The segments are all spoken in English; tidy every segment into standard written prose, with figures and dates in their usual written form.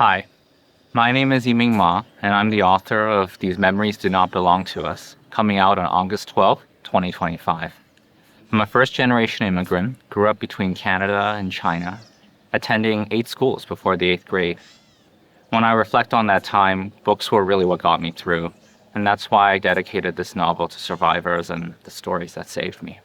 Hi, my name is Yiming Ma, and I'm the author of These Memories Do Not Belong to Us, coming out on August 12th, 2025. I'm a first-generation immigrant, grew up between Canada and China, attending 8 schools before the 8th grade. When I reflect on that time, books were really what got me through, and that's why I dedicated this novel to survivors and the stories that saved me.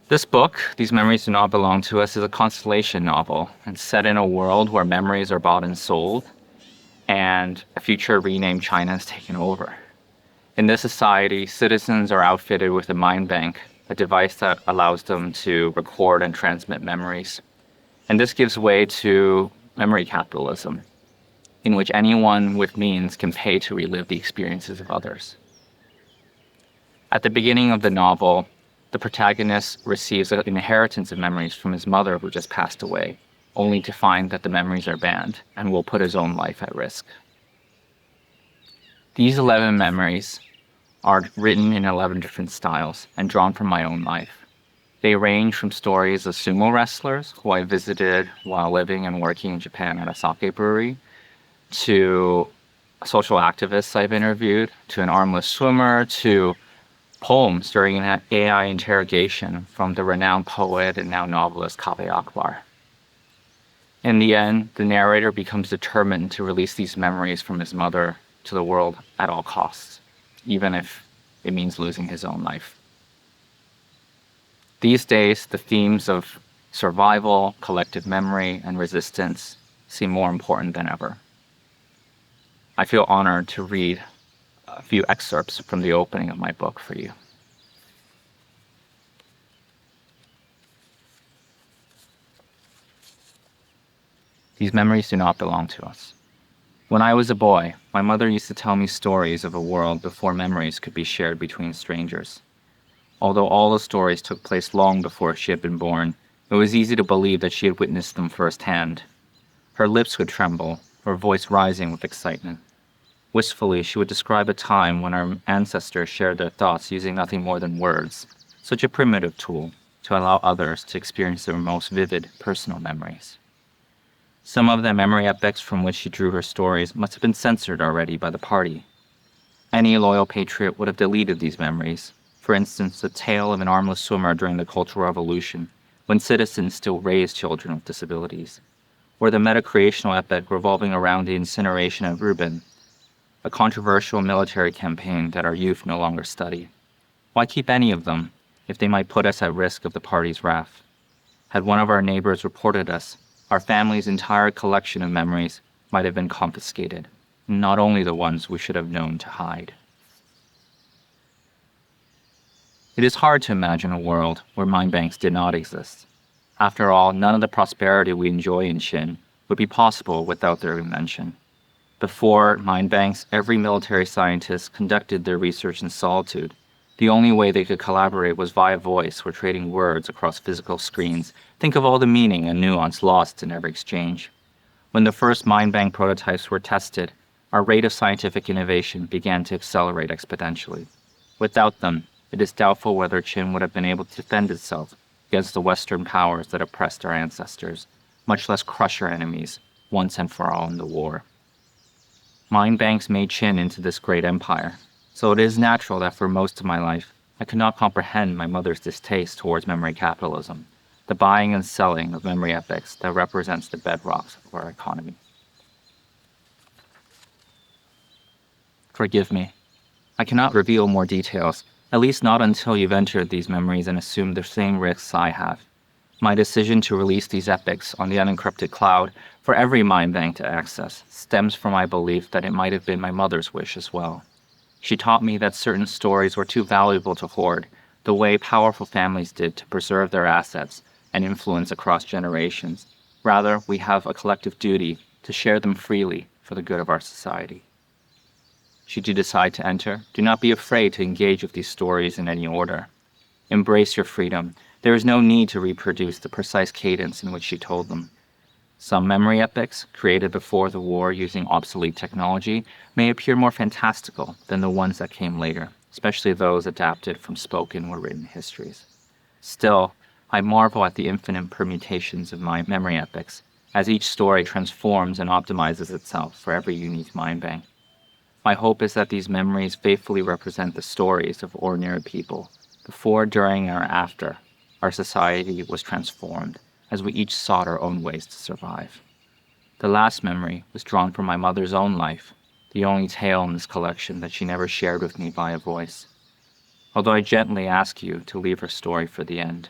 This book, These Memories Do Not Belong to Us, is a constellation novel. It's set in a world where memories are bought and sold, and a future renamed China is taken over. In this society, citizens are outfitted with a Mindbank, a device that allows them to record and transmit memories. And this gives way to Memory Capitalism, in which anyone with means can pay to relive the experiences of others. At the beginning of the novel, the protagonist receives an inheritance of memories from his mother who just passed away, only to find that the memories are banned and will put his own life at risk. These 11 memories are written in 11 different styles and drawn from my own life. They range from stories of sumo wrestlers who I visited while living and working in Japan at a sake brewery, to social activists I've interviewed, to an armless swimmer, to poems during an AI interrogation from the renowned poet and now novelist Kaveh Akbar. In the end, the narrator becomes determined to release these memories from his mother to the world at all costs, even if it means losing his own life. These days, the themes of survival, collective memory, and resistance seem more important than ever. I feel honored to read a few excerpts from the opening of my book for you. These memories do not belong to us. When I was a boy, my mother used to tell me stories of a world before memories could be shared between strangers. Although all the stories took place long before she had been born, it was easy to believe that she had witnessed them firsthand. Her lips would tremble, her voice rising with excitement. Wistfully, she would describe a time when our ancestors shared their thoughts using nothing more than words, such a primitive tool to allow others to experience their most vivid personal memories. Some of the memory epics from which she drew her stories must have been censored already by the party. Any loyal patriot would have deleted these memories. For instance, the tale of an armless swimmer during the Cultural Revolution, when citizens still raised children with disabilities, or the meta-creational epic revolving around the incineration of Reuben, a controversial military campaign that our youth no longer study. Why keep any of them if they might put us at risk of the party's wrath? Had one of our neighbors reported us, our family's entire collection of memories might have been confiscated, not only the ones we should have known to hide. It is hard to imagine a world where mind banks did not exist. After all, none of the prosperity we enjoy in Qin would be possible without their invention. Before mind banks, every military scientist conducted their research in solitude. The only way they could collaborate was via voice or trading words across physical screens. Think of all the meaning and nuance lost in every exchange. When the first mind bank prototypes were tested, our rate of scientific innovation began to accelerate exponentially. Without them, it is doubtful whether Qin would have been able to defend itself against the Western powers that oppressed our ancestors, much less crush our enemies once and for all in the war. Mind banks made Qin into this great empire, so it is natural that for most of my life, I could not comprehend my mother's distaste towards memory capitalism, the buying and selling of memory epics that represents the bedrocks of our economy. Forgive me. I cannot reveal more details, at least not until you've entered these memories and assumed the same risks I have. My decision to release these epics on the unencrypted cloud for every mind bank to access stems from my belief that it might have been my mother's wish as well. She taught me that certain stories were too valuable to hoard, the way powerful families did to preserve their assets and influence across generations. Rather, we have a collective duty to share them freely for the good of our society. Should you decide to enter, do not be afraid to engage with these stories in any order. Embrace your freedom. There is no need to reproduce the precise cadence in which she told them. Some memory epics, created before the war using obsolete technology, may appear more fantastical than the ones that came later, especially those adapted from spoken or written histories. Still, I marvel at the infinite permutations of my memory epics, as each story transforms and optimizes itself for every unique mind bank. My hope is that these memories faithfully represent the stories of ordinary people before, during, or after our society was transformed, as we each sought our own ways to survive. The last memory was drawn from my mother's own life, the only tale in this collection that she never shared with me via voice. Although I gently ask you to leave her story for the end,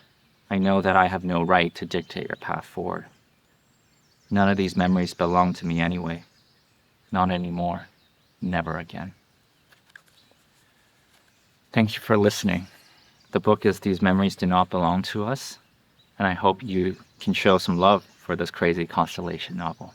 I know that I have no right to dictate your path forward. None of these memories belong to me anyway. Not anymore. Never again. Thank you for listening. The book is These Memories Do Not Belong to Us, and I hope you can show some love for this crazy Constellation novel.